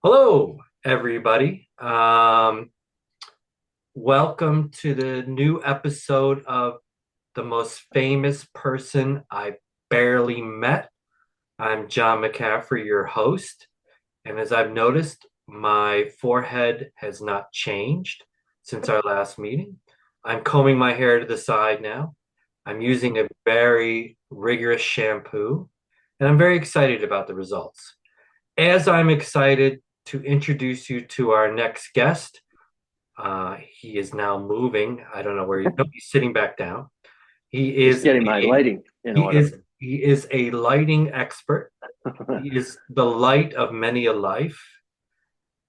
Hello, everybody. Welcome to the new episode of The Most Famous Person I Barely Met. I'm John McCaffrey, your host. And as I've noticed, my forehead has not changed since our last meeting. I'm combing my hair to the side now. I'm using a very rigorous shampoo, and I'm very excited about the results. As I'm excited to introduce you to our next guest, he is now moving. I don't know where no, he's sitting back down. He Just is getting my lighting in he order. is he is a lighting expert. He is the light of many a life,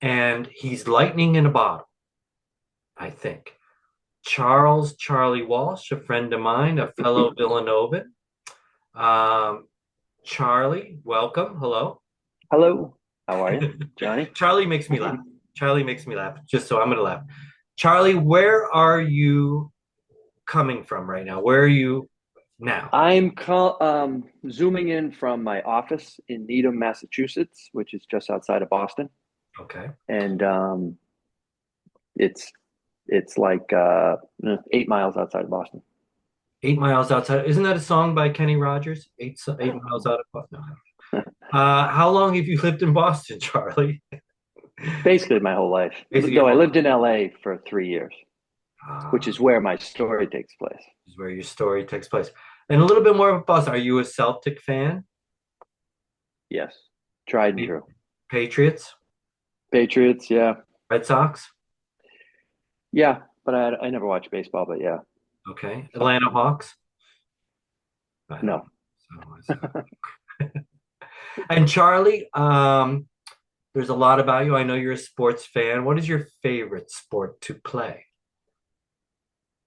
and he's lightning in a bottle, I think. Charlie Walsh, a friend of mine, a fellow Villanovan. Um, Charlie, welcome. Hello. Hello, how are you, Johnny? Charlie makes me laugh. Charlie makes me laugh. Just so I'm going to laugh. Charlie, where are you coming from right now? Where are you now? I'm zooming in from my office in Needham, Massachusetts, which is just outside of Boston, Okay. and it's it's like 8 miles outside of Boston. 8 miles outside. Isn't that a song by Kenny Rogers? 8 miles out of Boston. No. How long have you lived in Boston, Charlie? Basically, my whole life. Basically, your Though I whole life. lived in LA for 3 years, which Ah, is where my story takes place. this is where your story takes place. And a little bit more about Boston. Are you a Celtic fan? Yes, tried and Pa- true. Patriots? Patriots, yeah, Red Sox? yeah, but I never watched baseball, but yeah, Okay. some Atlanta Hawks? I don't no. know. And Charlie, there's a lot about you. I know you're a sports fan. What is your favorite sport to play?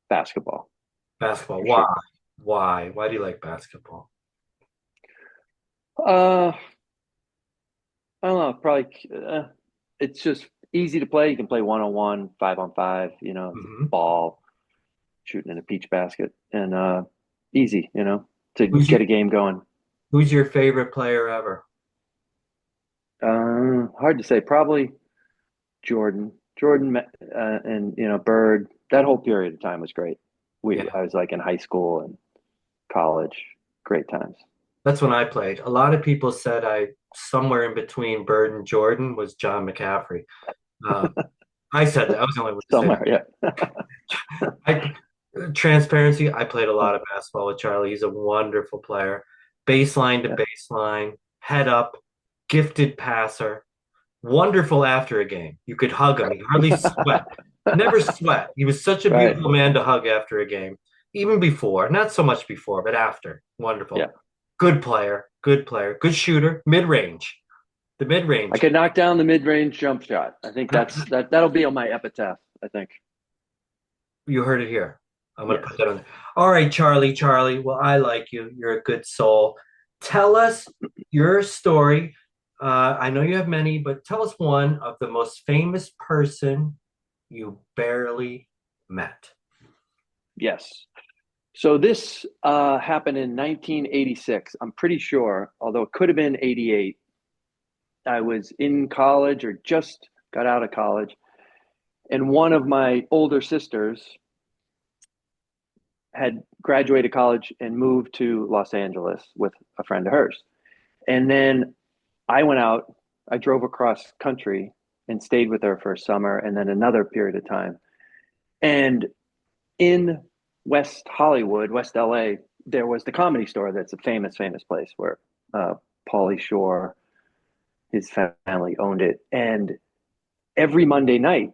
Basketball Basketball. for Why? sure. Why? Why do you like basketball? Uh, I don't know. Probably it's just easy to play. You can play 1-on-1, 5-on-5. It's a Hmm. ball shooting in a peach basket, and easy. To Who's your get a game going. Who's your favorite player ever? Hard to say. Probably Jordan, and Bird. That whole period of time was great. Yeah, I was like in high school and college. Great times. that's when I played. A lot of people said I somewhere in between Bird and Jordan was John McCaffrey. Uh, I said that. I was the only one to say Somewhere, yeah. that. Transparency. I played a lot of basketball with Charlie. He's a wonderful player. Baseline to Yeah. baseline, head up, gifted passer. Wonderful after a game. You could hug him. He hardly sweat. Never sweat. He was such a Right. beautiful man to hug after a game. Even before, not so much before, but after. Yeah. Wonderful. Good player. Good player. Good shooter. Mid range. The mid I range. could knock down the mid-range jump shot. I think that'll be on my epitaph, I think. You heard it here. I'm going to Yes. put that on there. All right, Charlie. Charlie. Well, I like you. You're a good soul. Tell us your story. I know you have many, but tell us one of the most famous person you barely met. Yes. So this happened in 1986. I'm pretty sure, although it could have been 88. I was in college or just got out of college, and one of my older sisters had graduated college and moved to Los Angeles with a friend of hers. And then I went out, I drove across country and stayed with her for a summer and then another period of time. And in West Hollywood, West LA, there was the Comedy Store. That's a famous place where Pauly Shore, his family owned it. And every Monday night,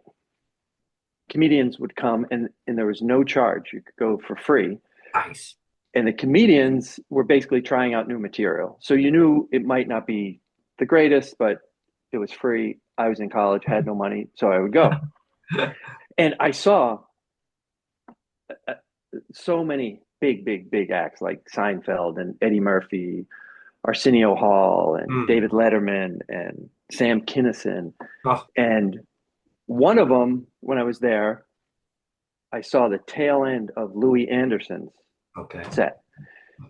comedians would come and there was no charge. You could go for free. Nice. And the comedians were basically trying out new material. So you knew it might not be the greatest, but it was free. I was in college, had no money, so I would go. And I saw uh, so many big acts like Seinfeld and Eddie Murphy, Arsenio Hall, and Mm. David Letterman and Sam Kinison. Oh, And one of them, when I was there, I saw the tail end of Louie Anderson's okay. set.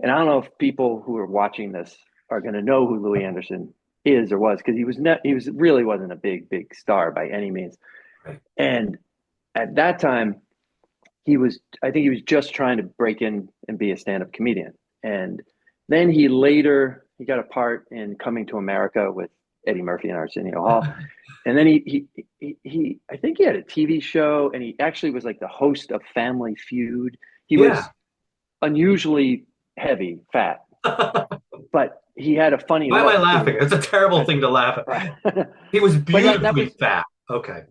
And I don't know if people who are watching this are going to know who Louie Anderson is or was, because he was really wasn't a big star by any means. Right. And at that time, I think he was just trying to break in and be a stand-up comedian. And then he got a part in Coming to America with Eddie Murphy and Arsenio Hall. And then I think he had a TV show, and he actually was like the host of Family Feud. He Yeah. was unusually heavy, fat, but he had a funny Why am I look laughing? too. It's a terrible thing to laugh at. Right. He was But that beautifully was fat. Okay.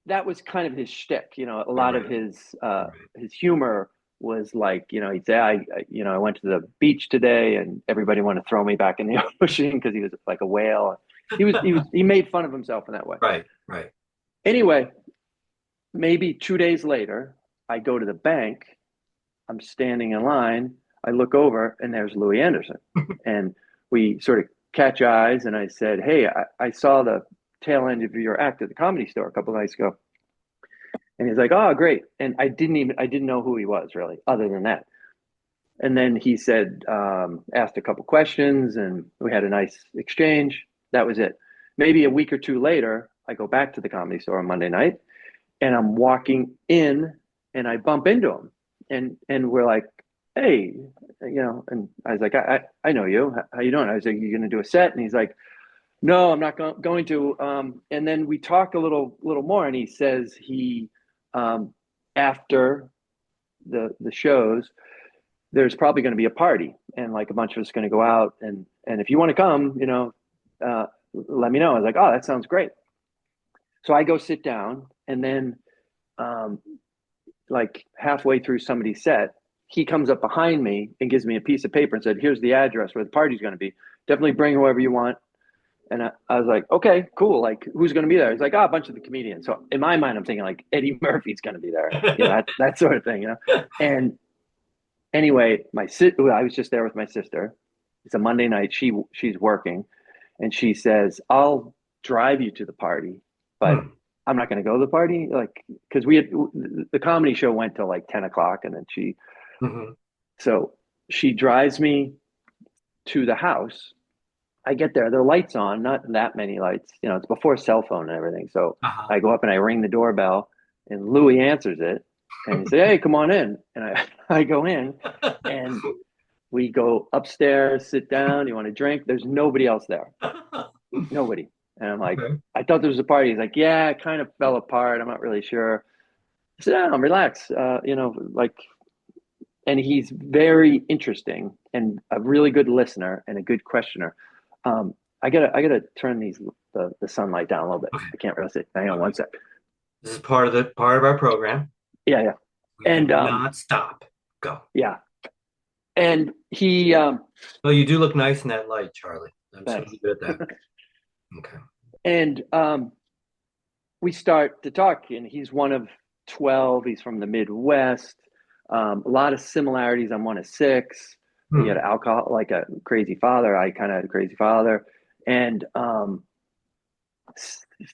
that was kind of his shtick. A All lot of right. All right. his humor was like, he'd say, I went to the beach today, and everybody wanted to throw me back in the ocean because he was like a whale. He made fun of himself in that way. Right. Right. Anyway, maybe 2 days later, I go to the bank. I'm standing in line. I look over, and there's Louie Anderson, and we sort of catch eyes. And I said, "Hey, I saw the tail end of your act at the Comedy Store a couple of nights ago." And he's like, "Oh, great." And I didn't know who he was really, other than that. And then he said, asked a couple questions, and we had a nice exchange. That was it. Maybe a week or two later, I go back to the Comedy Store on Monday night, and I'm walking in, and I bump into him, and we're like, "Hey," and I was like, I know you. How you doing?" I was like, "You going to do a set?" And he's like, "No, I'm not going to." And then we talk a little more, and he says um, after the shows, there's probably going to be a party, and like a bunch of us going to go out, and if you want to come, let me know. I was like, "Oh, that sounds great." So I go sit down, and then um, like halfway through somebody's set, he comes up behind me and gives me a piece of paper and said, "Here's the address where the party's going to be. Definitely bring whoever you want." And I was like, "Okay, cool. Like, who's going to be there?" He's like, "Oh, a bunch of the comedians." So in my mind, I'm thinking like Eddie Murphy's going to be there, that sort of thing. And anyway, I was just there with my sister. It's a Monday night. She's working, and she says, "I'll drive you to the party, but Hmm. I'm not going to go to the party." Like, because we had the comedy show went till like 10 o'clock, and then Mhm. so she drives me to the house. I get there, the lights on, not that many lights. It's before cell phone and everything. So Uh-huh. I go up and I ring the doorbell, and Louis answers it, and he said, "Hey, come on in." And I go in, and we go upstairs, sit down. You want a drink? There's nobody else there, nobody. And I'm like, Okay. "I thought there was a party." He's like, "Yeah, it kind of fell apart. I'm not really sure." I said, "No, relax. Like," and he's very interesting and a really good listener and a good questioner. Um, I gotta turn the sunlight down a little bit. Okay. I can't really see. Hang on one Okay. sec. This is part of our program. Yeah, yeah. We do And not stop. Go. yeah. And he Well, you do look nice in that light, Charlie. I'm just going to thanks. leave it at that. Okay. And we start to talk, and he's one of 12. He's from the Midwest. A lot of similarities. I'm one of six. He had Hmm. alcohol, like a crazy father. I kind of had a crazy father. And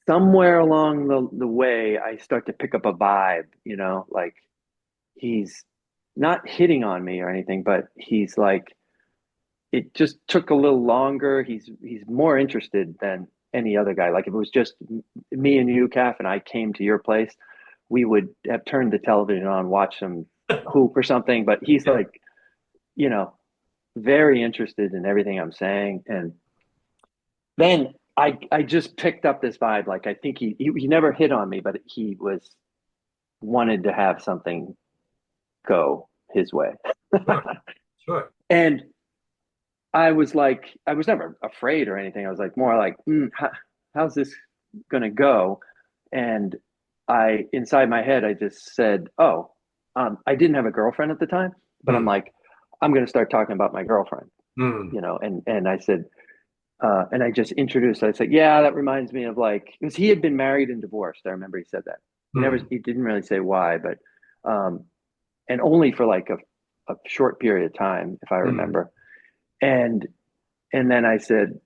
somewhere along the way, I start to pick up a vibe, like he's not hitting on me or anything, but he's like, it just took a little longer. He's more interested than any other guy. Like if it was just me and you, Calf, and I came to your place, we would have turned the television on, watch some hoop or something. But he's Yeah. like, you know, very interested in everything I'm saying. And then I just picked up this vibe. Like I think he never hit on me, but he was wanted to have something go his way. Sure. Sure. And I was like, I was never afraid or anything. I was like, more like, how's this gonna go? And inside my head, I just said, "Oh, I didn't have a girlfriend at the time, but I'm Hmm. like, I'm gonna start talking about my girlfriend, Hmm. And I said, and I just introduced. I said, "Yeah, that reminds me of like," because he had been married and divorced. I remember he said that. Hmm. He didn't really say why, but, um, and only for like a short period of time, if I Hmm. remember. And and then I said,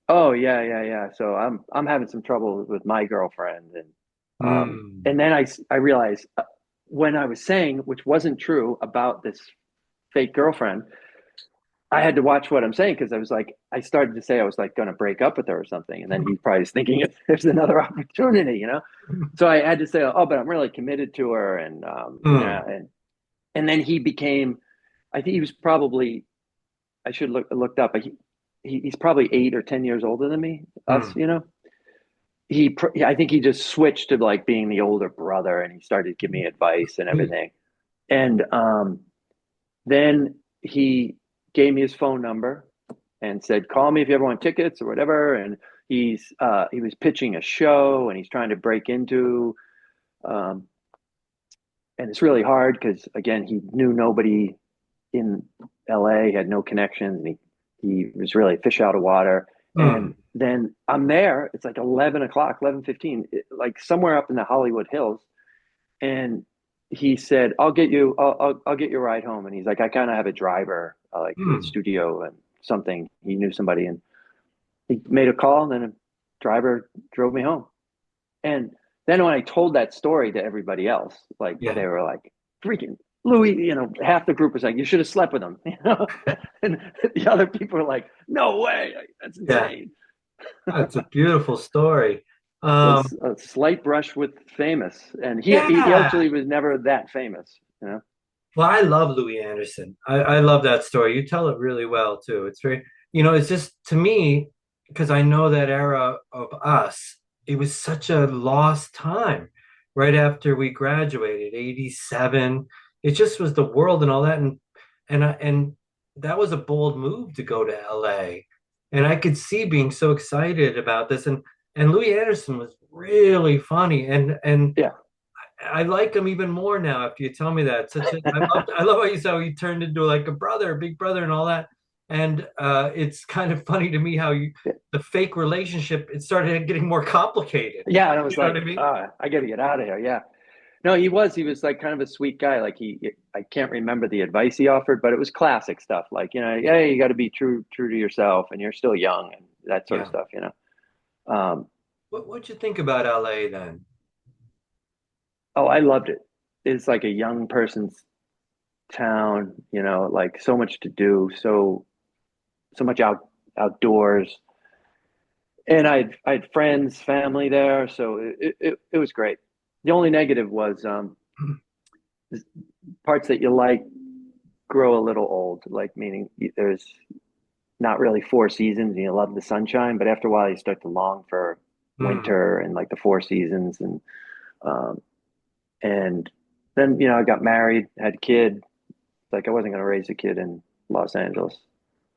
"Oh yeah, yeah, yeah." So I'm having some trouble with my girlfriend, Hmm. and then I realized, when I was saying, which wasn't true, about this fake girlfriend, I had to watch what I'm saying because I was like, I started to say I was like going to break up with her or something, and then he probably is thinking if there's another opportunity, you know. So I had to say, oh, but I'm really committed to her, and yeah, Mm, and then he became, I think he was probably, I should looked up, but he's probably 8 or 10 years older than me, us, mm, you know. I think he just switched to like being the older brother, and he started to give me advice and neat. everything, and then he gave me his phone number and said, "Call me if you ever want tickets or whatever." And he was pitching a show, and he's trying to break into, um, and it's really hard because again, he knew nobody in LA, had no connections, and he was really a fish out of water. And Mm, then I'm there. It's like 11 o'clock, 11:15, like somewhere up in the Hollywood Hills, and he said, I'll get you a ride home." And he's like, "I kind of have a driver, like a mm. studio and something." He knew somebody, and he made a call, and then a driver drove me home. And then when I told that story to everybody else, like Yeah. they were like, "Freaking Louie," you know, half the group was like, "You should have slept with him," you know, and the other people were like, "No way, that's Yeah. insane." That's a beautiful story. So Um, it's a slight brush with famous, and he yeah. actually was never that famous, you know. Well, I love Louie Anderson. I love that story. You tell it really well too. It's very, it's just to me, because I know that era of us, it was such a lost time right after we graduated, 87. It just was the world and all that. And that was a bold move to go to LA. And I could see being so excited about this. And Louis Anderson was really funny. And Yeah, I like him even more now after you tell me that. I love how you said he turned into like a brother, a big brother, and all that. And it's kind of funny to me how the fake relationship it started getting more complicated. yeah, and I You was know what I like, mean? I got to get out of here. Yeah, no, he was like kind of a sweet guy. Like I can't remember the advice he offered, but it was classic stuff. Like, you know, Yeah, yeah, you got to be true to yourself, and you're still young, and that sort of yeah. stuff. You know. What'd you think about LA then? Oh, I loved it. It's like a young person's town. You know, like so much to do, so much outdoors, and I had friends, family there, so it was great. The only negative was parts that you like grow a little old, like meaning there's not really four seasons and you love the sunshine, but after a while you start to long for Hmm. winter and like the four seasons, um and then I got married, had a kid. Like I wasn't going to raise a kid in Los Angeles.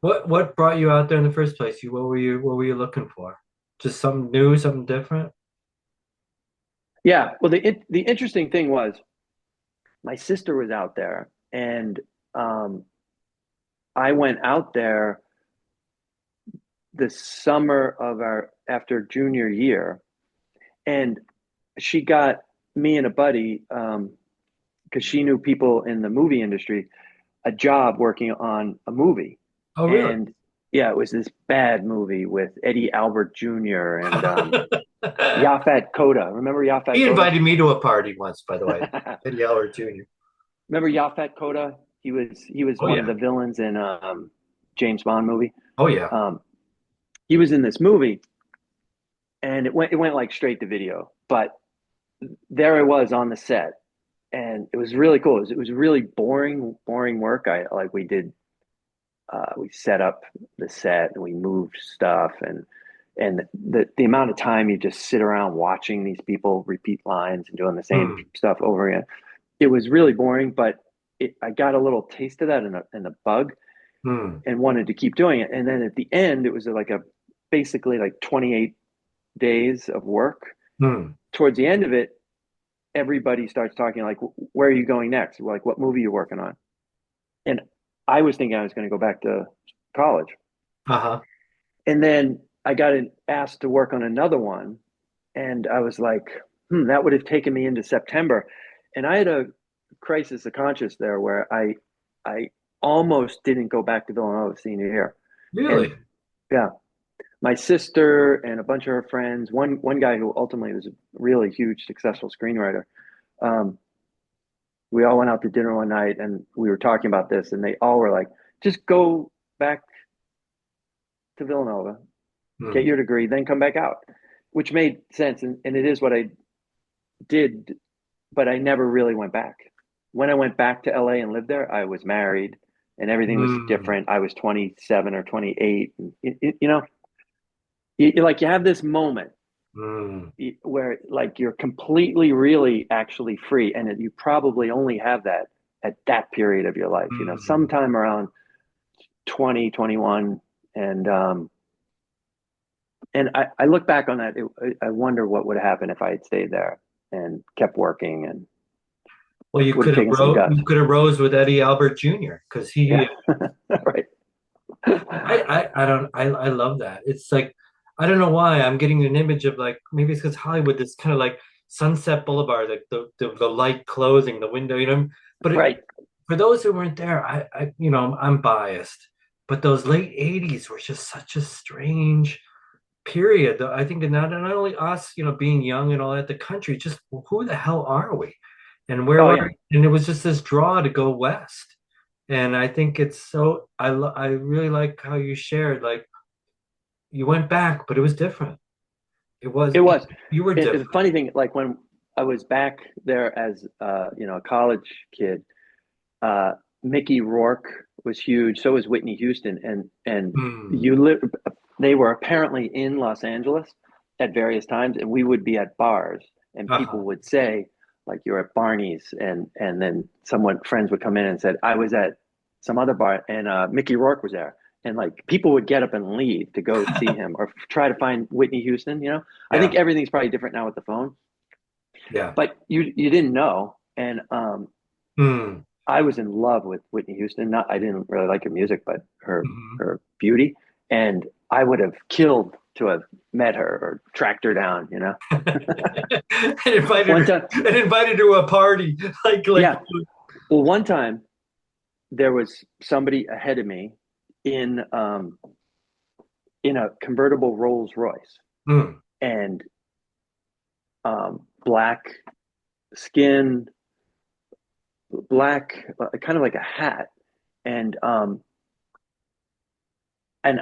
What brought you out there in the first place? What were you looking for? Just something new, something different? Yeah, well the interesting thing was my sister was out there, and um I went out there the summer of our after junior year, and she got me and a buddy, because she knew people in the movie industry, a job working on a movie. Oh, really? And yeah, it was this bad movie with Eddie Albert Jr. and Yaphet Kotto. Remember Yaphet He Kotto? invited me to a party once, by the way. Eddie Howard Jr. Remember Yaphet Kotto? He was Oh one of yeah. the villains in James Bond movie. Oh yeah. Um, he was in this movie, and it went like straight to video. But there I was on the set, and it was really cool. It was really boring work. I like we set up the set and we moved stuff, and the amount of time you just sit around watching these people repeat lines and doing the same Hmm. stuff over again. It was really boring, but I got a little taste of that in the bug, Hmm. and wanted to keep doing it. And then at the end, it was like a basically like 28 days of work. Hmm. Towards the end of it, everybody starts talking like, "Where are you going next? Like, what movie are you working on?" And I was thinking I was going to go back to college. Uh-huh. And then I got asked to work on another one. And I was like, that would have taken me into September. And I had a crisis of conscience there where I almost didn't go back to Villanova senior year. And Really? yeah, my sister and a bunch of her friends, one guy who ultimately was a really huge, successful screenwriter, um, we all went out to dinner one night and we were talking about this, and they all were like, just go. back to Villanova, get Hmm. your degree, then come back out, which made sense. And it is what I did, but I never really went back. When I went back to LA and lived there, I was married and everything was Hmm. different. I was 27 or 28. And you know, you like you have this moment Hmm. where like you're completely, really actually free. And you probably only have that at that period of your life, you know, Hmm. sometime around 20, 21. And, I look back on that. I wonder what would happen if I had stayed there and kept working and Well, would have taken some guts. you could have rose with Eddie Albert Jr. because he Yeah. Right. I love that. It's like I don't know why I'm getting an image of like maybe it's because Hollywood, this kind of like Sunset Boulevard, like the light closing the window, you know. But Right. for those who weren't there, I'm biased, but those late '80s were just such a strange period. I think that not only us, being young and all that, the country, just who the hell are we? And Oh, yeah. and it was just this draw to go west. And I think it's so I really like how you shared like you went back, but it was different. It was It was. you were The different. funny thing, like when I was back there as, a college kid, uh, Mickey Rourke was huge. So was Whitney Houston, and Hmm. you live. They were apparently in Los Angeles at various times, and we would be at bars, and people Uh-huh. would say, like, "You're at Barney's," and then someone friends would come in and said, "I was at some other bar, and Mickey Rourke was there." And like people would get up and leave to go see him or try to find Whitney Houston. I think Yeah. everything's probably different now with the phone, Yeah. but you didn't know, and Hmm. I was in love with Whitney Houston. Not, I didn't really like her music, but her Hmm. her beauty, and I would have killed to have met her or tracked her down. and One time, invited to a party. Like yeah. Well, one time there was somebody ahead of me in um in a convertible Rolls Royce hmm. and black skin, black kind of like a hat, and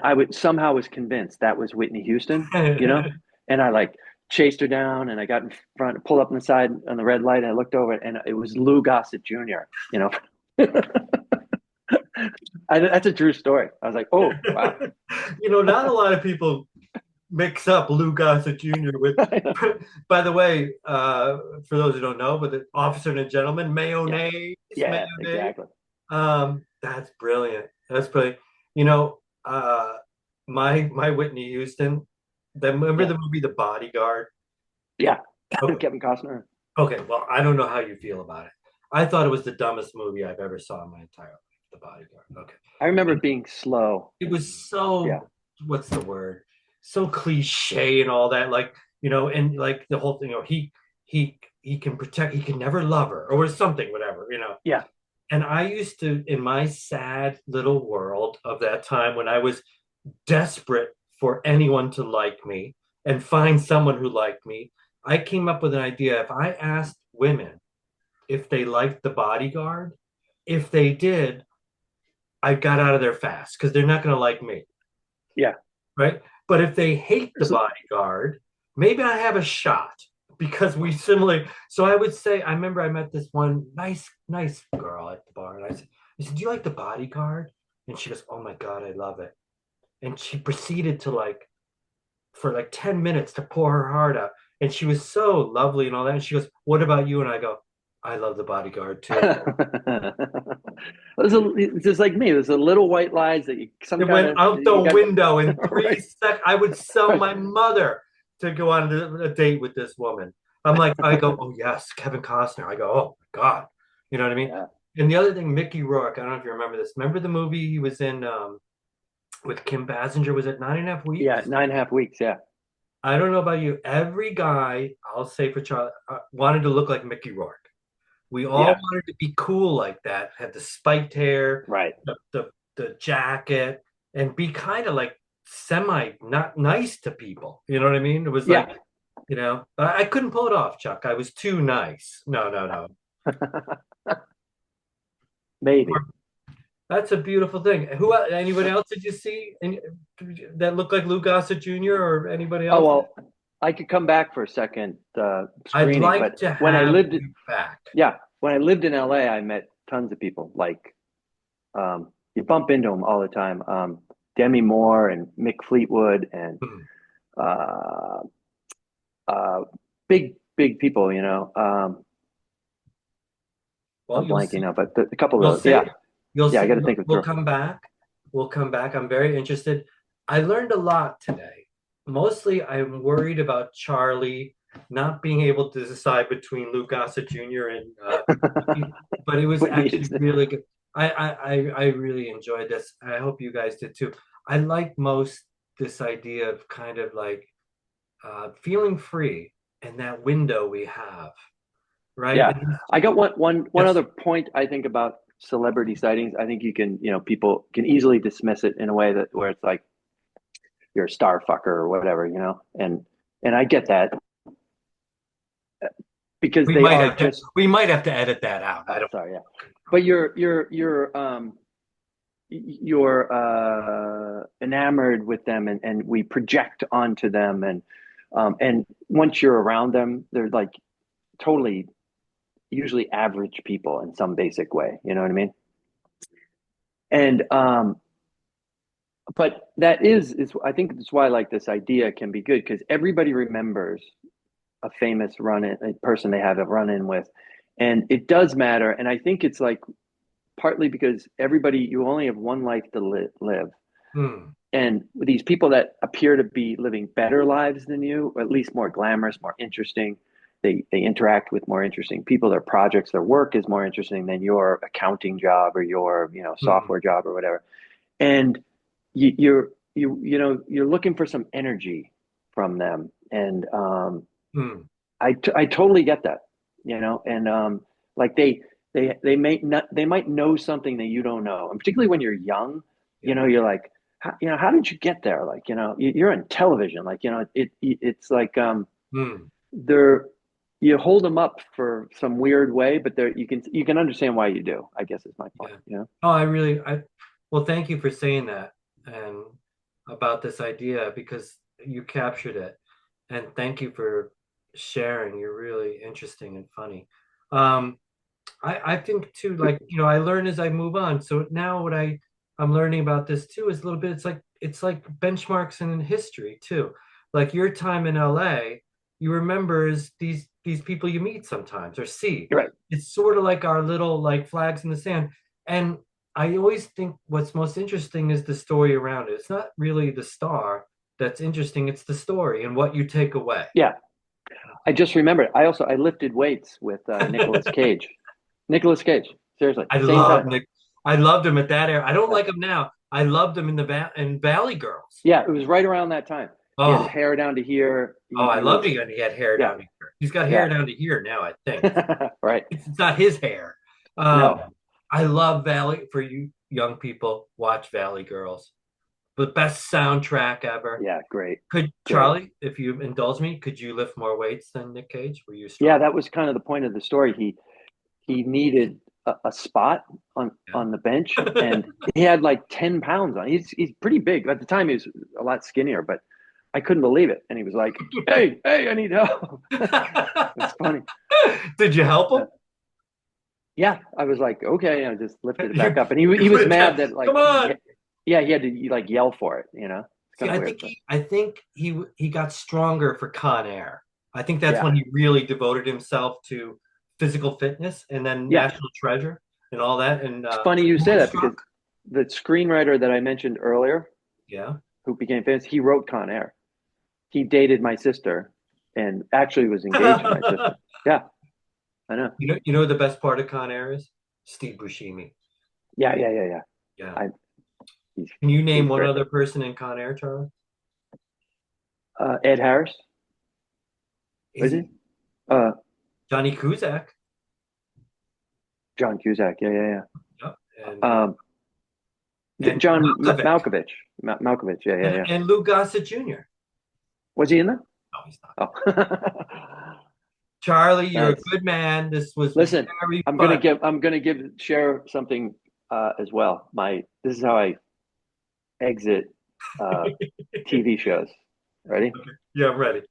I would somehow was convinced that was Whitney Houston, you know, and I like chased her down and I got in front, pulled up on the side on the red light, and I looked over and it was Lou Gossett Jr. You know, that's a true story. I was like, oh wow, Not a lot of people mix up Lou Gossett Jr. with, by the way, for those who don't know, but the officer and a gentleman, yeah, mayonnaise, yeah, mayonnaise. exactly, That's brilliant. That's brilliant. You know, uh, my Whitney Houston. Remember yeah, the movie The Bodyguard? yeah. Okay, Kevin Costner. okay. Well, I don't know how you feel about it. I thought it was the dumbest movie I've ever saw in my entire life. The Bodyguard. Okay, I remember it being slow. it was so Yeah, what's the word? So cliche and all that. Like and like the whole thing. He can protect. He can never love her or something. Whatever. yeah. And I used to, in my sad little world of that time when I was desperate for anyone to like me and find someone who liked me, I came up with an idea. If I asked women if they liked the bodyguard, if they did, I got out of there fast because they're not going to like me, Yeah. right? But if they hate the So, bodyguard, maybe I have a shot because we similarly. So I would say, I remember I met this one nice girl at the bar, and I said, "Do you like the bodyguard?" And she goes, "Oh my God, I love it." And she proceeded to like for like 10 minutes to pour her heart out. And she was so lovely and all that. And she goes, "What about you?" And I go, "I love the bodyguard too." it's just like me. There's a little white lies that you some It kind went of out the you got window in three right, seconds. I would sell right. my mother to go on a date with this woman. I go, "Oh yes, Kevin Costner." I go, "Oh my God." You know what I mean? Yeah, And the other thing, Mickey Rourke, I don't know if you remember this. Remember the movie he was in with Kim Basinger? Was it 9.5 weeks? yeah. 9.5 weeks. Yeah, I don't know about you. Every guy, I'll say for Charlie, wanted to look like Mickey Rourke. We all yeah. wanted to be cool like that, have the spiked hair, Right. the jacket, and be kind of like semi not nice to people. You know what I mean? It was Yeah. like, I couldn't pull it off, Chuck. I was too nice. No, no, no. Maybe. That's a beautiful thing. Anybody else did you see that looked like Lou Gossett Jr. or anybody Oh else? well, I could come back for a second I'd screening, like but to when I have lived, you back. yeah, when I lived in LA, I met tons of people. Like you bump into them all the time. Demi Moore and Mick Fleetwood and Hmm. uh, uh, big people. Well, I'm you'll blanking see. now, but a couple You'll of those. Yeah, see. You'll yeah, I see. got to think it We'll through. come back. We'll come back. I'm very interested. I learned a lot today. Mostly, I'm worried about Charlie not being able to decide between Lou Gossett Jr. and, but it was Whitney actually Houston. really good. I really enjoyed this. I hope you guys did too. I like most this idea of kind of like feeling free and that window we have, right? Yeah, I got one Yes. other point. I think about celebrity sightings. I think people can easily dismiss it in a way that where it's like you're a star fucker or whatever, and I get that because they are just. We might have to edit that out. I Oh, don't. sorry, yeah, but you're enamored with them, and we project onto them, and once you're around them, they're like totally usually average people in some basic way. You know what I mean? And but that is I think that's why like this idea can be good because everybody remembers a famous run-in, a person they have a run-in with, and it does matter. And I think it's like partly because everybody you only have one life to live, Hmm. and these people that appear to be living better lives than you, or at least more glamorous, more interesting. They interact with more interesting people. Their projects, their work is more interesting than your accounting job or your Hmm. software job or whatever. And you're looking for some energy from them, and Hmm. I totally get that, and like they might know something that you don't know, and particularly when you're young, Yeah. you're like, how did you get there? Like, you're on television, like, it's like Hmm. they're you hold them up for some weird way, but you can understand why you do. I guess is my point, Yeah. Oh, well, thank you for saying that and about this idea because you captured it. And thank you for sharing. You're really interesting and funny. Um, I think too, like, I learn as I move on. So now I'm learning about this too is a little bit, it's like benchmarks in history too. Like your time in LA, you remember as these people you meet sometimes or see. You're right. It's sort of like our little like flags in the sand. And I always think what's most interesting is the story around it. It's not really the star that's interesting, it's the story and what you take away. Yeah, I just remembered. I lifted weights with Nicolas Cage. Nicolas Cage. Seriously, I same love time. Nick. I loved him at that era. I don't Yeah. like him now. I loved him in in Valley Girls. Yeah, it was right around that time. He had Oh, hair down to here. oh, I He loved was, him. And he had hair yeah, down to here. He's got hair yeah, down to here now. I think right. it's not his hair. No, I love Valley. For you young people, watch Valley Girls. The best soundtrack ever. yeah, great, Could great. Charlie, if you indulge me, could you lift more weights than Nick Cage? Were you Yeah, strong? that was kind of the point of the story. He needed a spot on the bench, Yeah. and he had like 10 pounds on. He's pretty big. At the time, he was a lot skinnier, but I couldn't believe it. And he was like, "Hey, I need help." It's funny. Did you help Uh, him? yeah, I was like, okay, I just lifted it back You, up, and he you put was it down. mad that Come like on. yeah, he had to like yell for it. It's See, kind of weird, but I think he got stronger for Con Air. I think that's yeah, when he really devoted himself to physical fitness, and then yeah. National Treasure and all that, and It's funny you say that because Moonstruck. the screenwriter that I mentioned earlier, Yeah. who became famous, he wrote Con Air. He dated my sister, and actually was engaged to my sister. Yeah, I know. You know what the best part of Con Air is? Steve Buscemi. Yeah. Yeah. I he's Can you name he's one great. other person in Con Air, Charlie? Ed Harris, Is was he? he Uh, Johnny Cusack? John Cusack. Yeah. Yep. And John Malkovich Malkovich. Malkovich. Yeah. and Lou Gossett Jr. Was he in there? No, he's not. Oh, Charlie, you're a nice. good man. This was Listen, very fun. I'm gonna give share something. as well. My This is how I exit uh, TV shows. Ready? Yeah, I'm ready.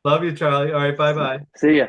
Love you, Charlie. All right, bye bye. See ya.